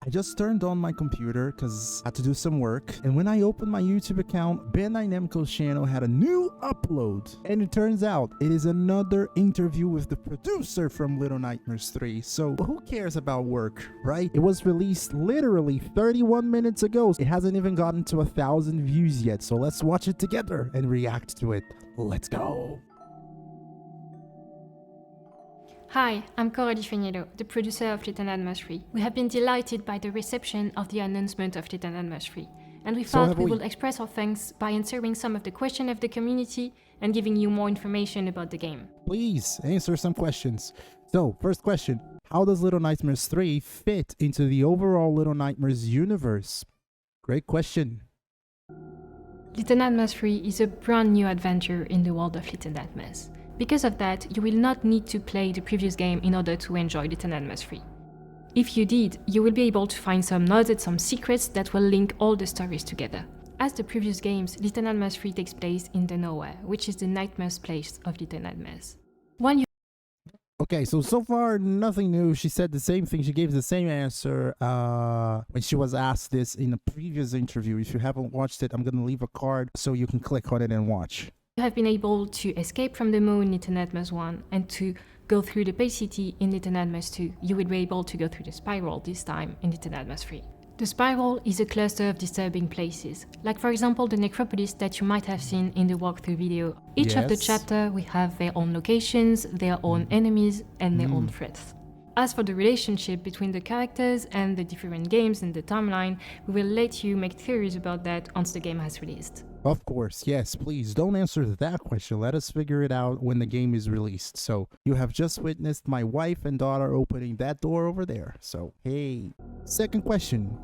I just turned on my computer because I had to do some work. And when I opened my YouTube account, Bandai Namco's channel had a new upload. And it turns out it is another interview with the producer from Little Nightmares 3. So who cares about work, right? It was released literally 31 minutes ago. It hasn't even gotten to 1,000 views yet. So let's watch it together and react to it. Let's go. Hi, I'm Coralie Feniello, the producer of Little Nightmares 3. We have been delighted by the reception of the announcement of Little Nightmares 3, and we thought we would express our thanks by answering some of the questions of the community and giving you more information about the game. Please answer some questions. So, first question, how does Little Nightmares 3 fit into the overall Little Nightmares universe? Great question. Little Nightmares 3 is a brand new adventure in the world of Little Nightmares. Because of that, you will not need to play the previous game in order to enjoy Little Nightmares 3. If you did, you will be able to find some nods and some secrets that will link all the stories together. As the previous games, Little Nightmares 3 takes place in the Nowhere, which is the nightmares place of Little Nightmares. Okay, so far, nothing new. She said the same thing. She gave the same answer when she was asked this in a previous interview. If you haven't watched it, I'm going to leave a card so you can click on it and watch. You have been able to escape from the moon in Little Nightmares 1 and to go through the Bay City in Little Nightmares 2. You will be able to go through the Spiral this time in Little Nightmares 3. The Spiral is a cluster of disturbing places, like for example the Necropolis that you might have seen in the walkthrough video. Each of the chapters will have their own locations, their own enemies, and their own threats. As for the relationship between the characters and the different games and the timeline, we will let you make theories about that once the game has released. Of course, yes, please don't answer that question. Let us figure it out when the game is released. So you have just witnessed my wife and daughter opening that door over there. So, hey. Second question.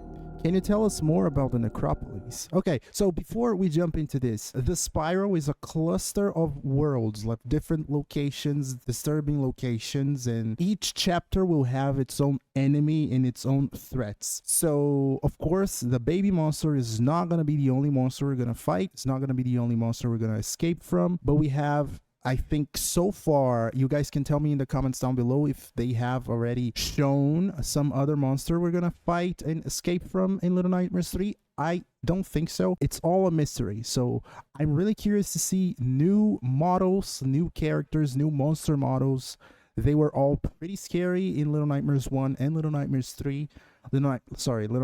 Can you tell us more about the Necropolis? Okay, so before we jump into this, the Spiral is a cluster of worlds, like different locations, disturbing locations, and each chapter will have its own enemy and its own threats. So, of course, the baby monster is not going to be the only monster we're going to fight. It's not going to be the only monster we're going to escape from, but we have, I think so far, you guys can tell me in the comments down below if they have already shown some other monster we're gonna fight and escape from in Little Nightmares 3. I don't think so. It's all a mystery. So I'm really curious to see new models, new characters, new monster models. They were all pretty scary in Little Nightmares 1 and Little Nightmares 3. Little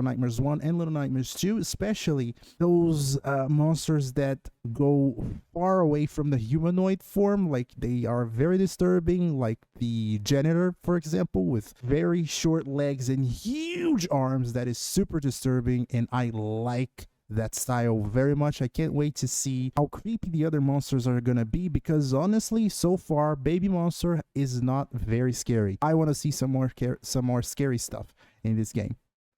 Nightmares 1 and Little Nightmares 2, especially those monsters that go far away from the humanoid form, like they are very disturbing, like the janitor, for example, with very short legs and huge arms. That is super disturbing, and I like that style very much. I can't wait to see how creepy the other monsters are gonna be, because honestly, so far, Baby Monster is not very scary. I want to see some more scary stuff in this game.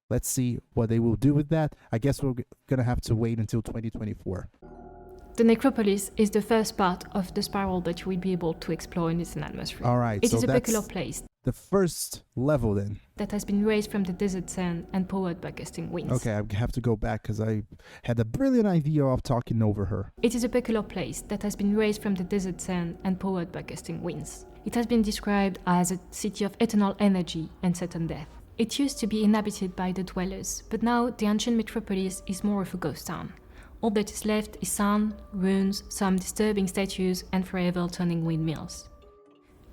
Let's see what they will do with that. I guess we're gonna have to wait until 2024. The Necropolis is the first part of the Spiral that you will be able to explore in Little Nightmares 3. Alright, it is a peculiar place. The first level then. That has been raised from the desert sand and powered by gusting winds. Okay, I have to go back because I had a brilliant idea of talking over her. It is a peculiar place that has been raised from the desert sand and powered by gusting winds. It has been described as a city of eternal energy and certain death. It used to be inhabited by the dwellers, but now the ancient metropolis is more of a ghost town. All that is left is sand, ruins, some disturbing statues, and forever turning windmills.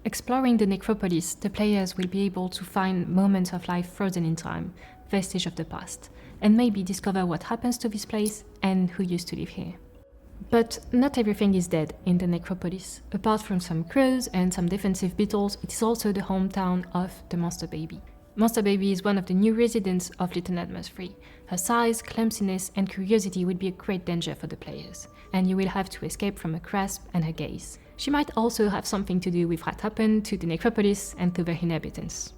Exploring the Necropolis, the players will be able to find moments of life frozen in time, vestige of the past, and maybe discover what happens to this place and who used to live here. But not everything is dead in the Necropolis. Apart from some crows and some defensive beetles, it is also the hometown of the Monster Baby. Monster Baby is one of the new residents of Little Nightmares 3. Her size, clumsiness, and curiosity would be a great danger for the players, and you will have to escape from her grasp and her gaze. She might also have something to do with what happened to the Necropolis and to the inhabitants.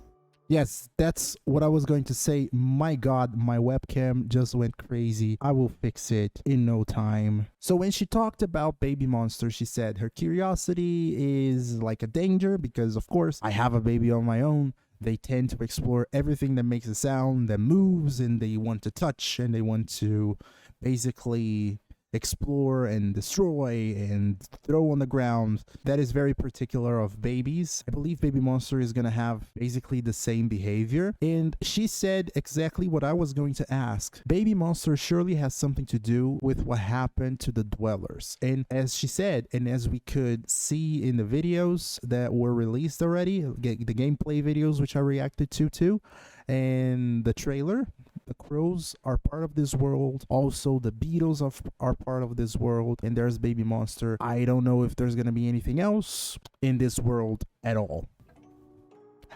Yes, that's what I was going to say. My God, my webcam just went crazy. I will fix it in no time. So when she talked about Baby Monster, she said her curiosity is like a danger because, of course, I have a baby on my own. They tend to explore everything that makes a sound, that moves, and they want to touch, and they want to basically explore and destroy and throw on the ground. That is very particular of babies. I believe Baby Monster is going to have basically the same behavior. And she said exactly what I was going to ask. Baby Monster surely has something to do with what happened to the dwellers. And as she said, and as we could see in the videos that were released already, the gameplay videos which I reacted to too, and the trailer, the crows are part of this world. Also, the beetles are part of this world. And there's Baby Monster. I don't know if there's going to be anything else in this world at all.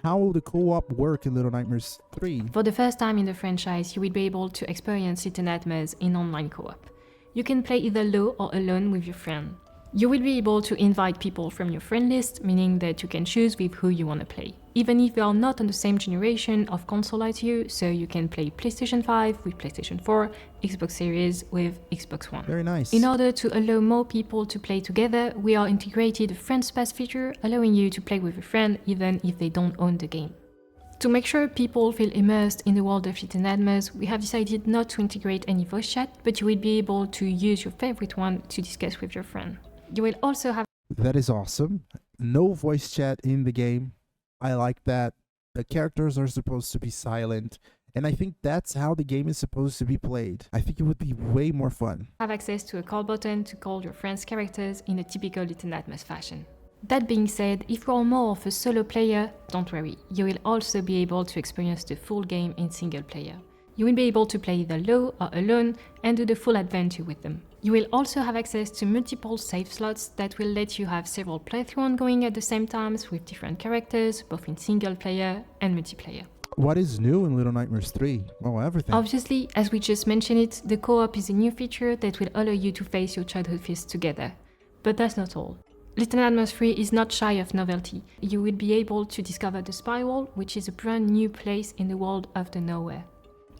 How will the co-op work in Little Nightmares 3? For the first time in the franchise, you will be able to experience Little Nightmares in online co-op. You can play either low or alone with your friend. You will be able to invite people from your friend list, meaning that you can choose with who you want to play. Even if they are not on the same generation of console as you, so you can play PlayStation 5 with PlayStation 4, Xbox Series with Xbox One. Very nice. In order to allow more people to play together, we are integrated a Friends Pass feature, allowing you to play with a friend even if they don't own the game. To make sure people feel immersed in the world of Little Nightmares, we have decided not to integrate any voice chat, but you will be able to use your favorite one to discuss with your friend. You will also have... That is awesome. No voice chat in the game. I like that. The characters are supposed to be silent, and I think that's how the game is supposed to be played. I think it would be way more fun. Have access to a call button to call your friends' characters in a typical Little Nightmares fashion. That being said, if you are more of a solo player, don't worry, you will also be able to experience the full game in single player. You will be able to play either low or alone and do the full adventure with them. You will also have access to multiple save slots that will let you have several playthroughs ongoing at the same times with different characters, both in single player and multiplayer. What is new in Little Nightmares 3? Well, everything. Obviously, as we just mentioned it, the co-op is a new feature that will allow you to face your childhood fears together. But that's not all. Little Nightmares 3 is not shy of novelty. You will be able to discover the Spiral, which is a brand new place in the world of the nowhere.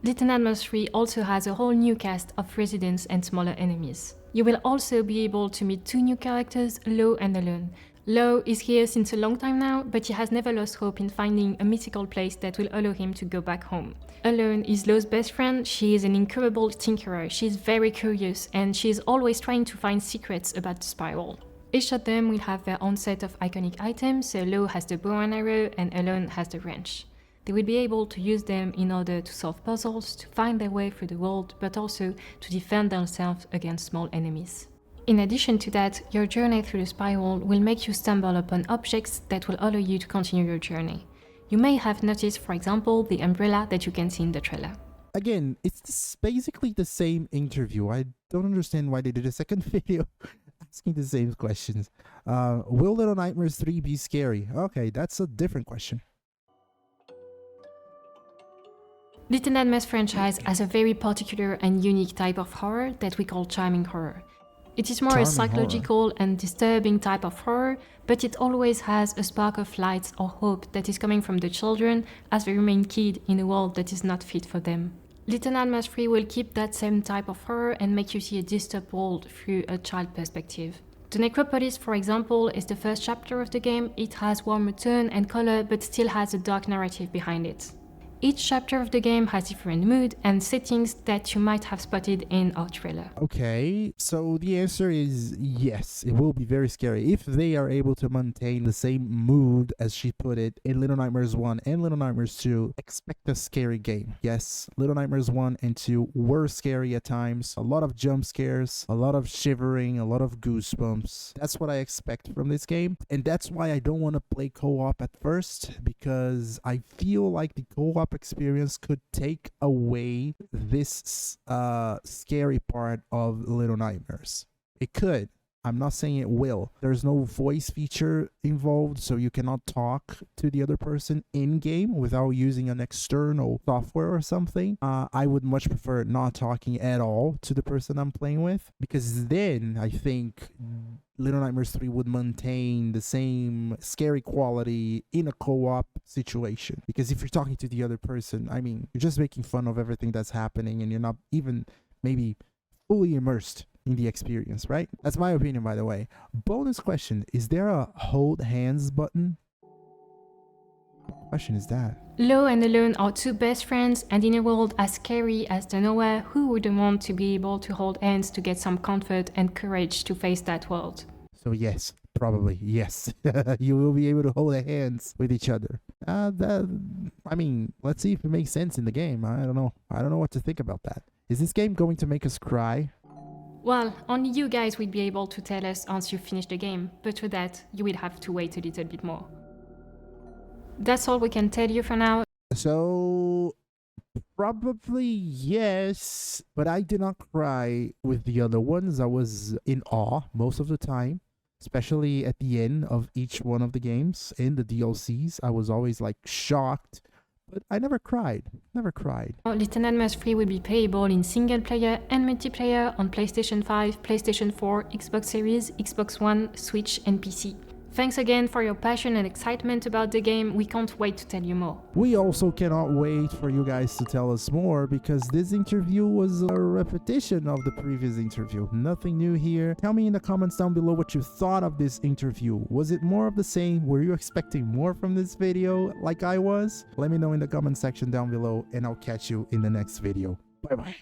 Little Nightmares 3 also has a whole new cast of residents and smaller enemies. You will also be able to meet two new characters, Lo and Alone. Lo is here since a long time now, but he has never lost hope in finding a mythical place that will allow him to go back home. Alone is Lo's best friend. She is an incurable tinkerer. She is very curious and she is always trying to find secrets about the Spiral. Each of them will have their own set of iconic items, so Lo has the bow and arrow and Alone has the wrench. They will be able to use them in order to solve puzzles, to find their way through the world, but also to defend themselves against small enemies. In addition to that, your journey through the Spiral will make you stumble upon objects that will allow you to continue your journey. You may have noticed, for example, the umbrella that you can see in the trailer. Again, it's basically the same interview. I don't understand why they did a second video asking the same questions. Will Little Nightmares 3 be scary? Okay, that's a different question. Little Nightmares franchise has a very particular and unique type of horror that we call charming horror. It is more Charming a psychological and disturbing type of horror, but it always has a spark of light or hope that is coming from the children as they remain kid in a world that is not fit for them. Little Nightmares 3 will keep that same type of horror and make you see a disturbed world through a child perspective. The Necropolis, for example, is the first chapter of the game. It has warmer tone and color, but still has a dark narrative behind it. Each chapter of the game has different mood and settings that you might have spotted in our trailer. Okay, so the answer is yes, it will be very scary. If they are able to maintain the same mood, as she put it, in Little Nightmares 1 and Little Nightmares 2, expect a scary game. Yes, Little Nightmares 1 and 2 were scary at times. A lot of jump scares, a lot of shivering, a lot of goosebumps. That's what I expect from this game. And that's why I don't want to play co-op at first, because I feel like the co-op experience could take away this scary part of Little Nightmares. It could. I'm not saying it will. There's no voice feature involved, so you cannot talk to the other person in-game without using an external software or something. I would much prefer not talking at all to the person I'm playing with, because then I think Little Nightmares 3 would maintain the same scary quality in a co-op situation. Because if you're talking to the other person, I mean, you're just making fun of everything that's happening and you're not even maybe fully immersed in the experience, right? That's my opinion, by the way. Bonus question, is there a hold hands button? question is that? Lo and Alone are two best friends, and in a world as scary as the Nowhere, who wouldn't want to be able to hold hands to get some comfort and courage to face that world? So yes, probably yes. You will be able to hold hands with each other. I mean, let's see if it makes sense in the game. I don't know. I don't know what to think about that. Is this game going to make us cry? Well, only you guys will be able to tell us once you finish the game, but for that, you will have to wait a little bit more. That's all we can tell you for now. So probably yes, but I did not cry with the other ones. I was in awe most of the time, especially at the end of each one of the games in the DLCs. I was always like shocked, but I never cried. Never cried. Little Nightmares 3 will be playable in single player and multiplayer on PlayStation 5, PlayStation 4, Xbox Series, Xbox One, Switch and PC. Thanks again for your passion and excitement about the game. We can't wait to tell you more. We also cannot wait for you guys to tell us more, because this interview was a repetition of the previous interview. Nothing new here. Tell me in the comments down below what you thought of this interview. Was it more of the same? Were you expecting more from this video like I was? Let me know in the comment section down below, and I'll catch you in the next video. Bye bye.